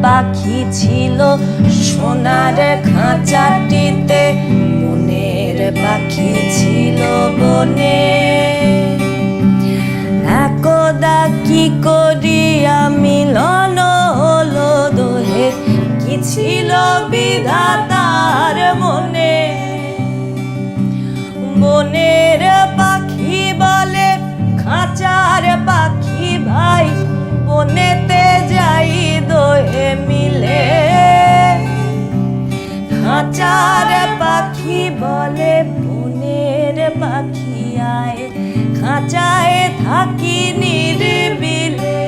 পাখি ছিল সোনার খাঁচাটিতে, বনের পাখি ছিল বনে। একদা কি করিয়া মিলন হলো দোহে, কি ছিল বিধাতার মনে। বনের পাখি বলে খাঁচার পাখি ভাই, বনেতে যাই দোহে মিলে। খাঁচার পাখি বলে বনের পাখি আয়, খাঁচায় থাকি নিরিবিলে।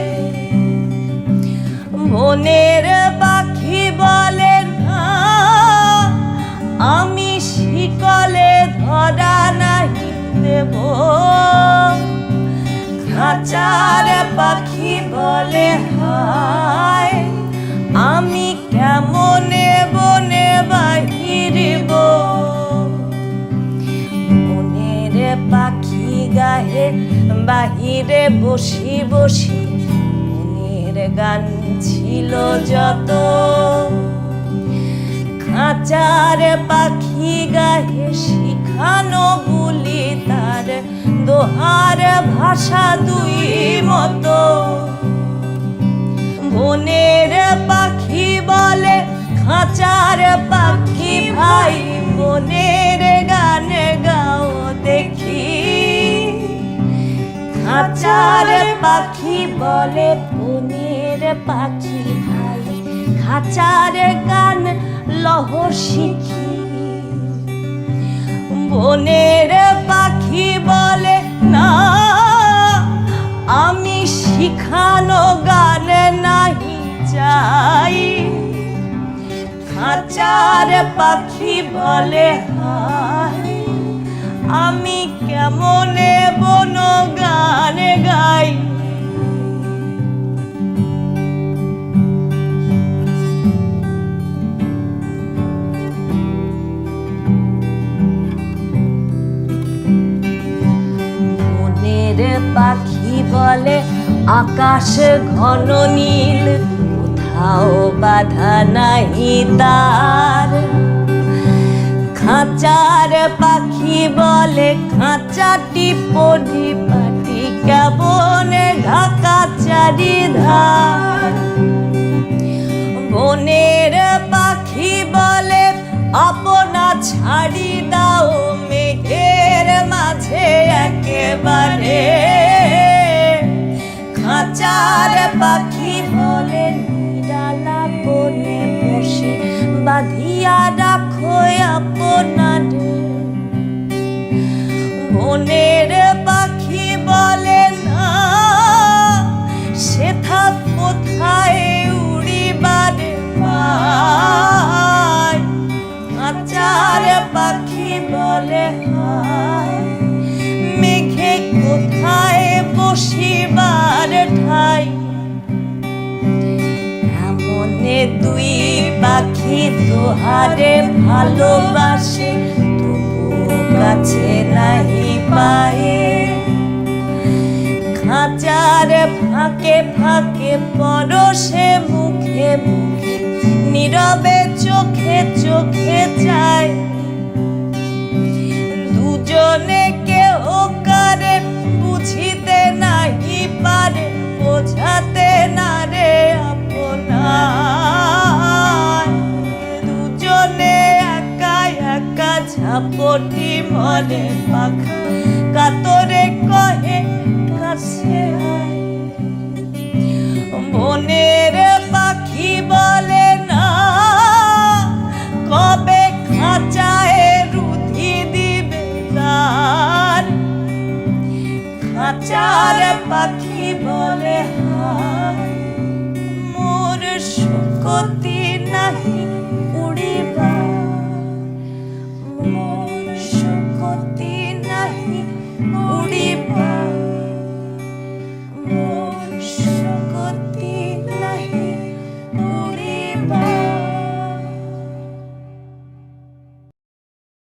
বনের পাখি বলে না, আমি শিকলে ধরা নাহি দেব। খাঁচার পাখি বলে হায়, আমি কেমনে বনে বাহিরিব। বনের পাখি গায়ে বাহিরে বসি বসি, বনের গান ছিল যত। খাঁচার পাখি গায়ে শিখানো বুলি তার, দোহার ভাষা দুই মতো। বনের পাখি বলে খাঁচার পাখি ভাই, বনের গান গাও দেখি। খাঁচার পাখি বলে বনের পাখি ভাই, খাঁচার গান লহ শিখি। বনের পাখি বলে না, আমি শিখানো গান নাহি চাই। খাঁচার পাখি বলে হায়, আমি কেমনে বন গান গাই। পাখি বলে আকাশ ঘন নীল, কোথাও বাধা নাহি তার। খাঁচার পাখি বলে খাঁচাটি পরিপাটি, কেমন ঢাকা চারিধার। বনের পাখি বলে আপনা ছাড়ি দাও মেঘের মাঝে একেবারে। খাঁচার পাখি বলে নিরালা কোণে বসে, বাঁধিয়া রাখো আপনারে। বনের পাখি বলে না, সেথা কোথায় উড়িবার পায়। খাঁচার পাখি বলে হায়, মেঘে কোথায় বসিবার ঠাই। এমনে দুই পাখি দোহারে ভালোবাসে, তবু কাছে নাহি পায়ে। খাঁচার ফাঁকে ফাঁকে পরশে মুখে মুখে, নীরবে চোখে চোখে যায়। দুজনে কেহ কারে বুঝিতে নাহি পারে, বোঝাতে না রে আপনার। দুজনে একা একা ঝাপটি মরে, পাখা কাতরে কহে কাছে আয়। বনের পাখি বলে না, কবে খাঁচায় রুধি দিবে তার। খাঁচার পাখি বলে হায়, মোর শক্তি নাহি উড়িবার।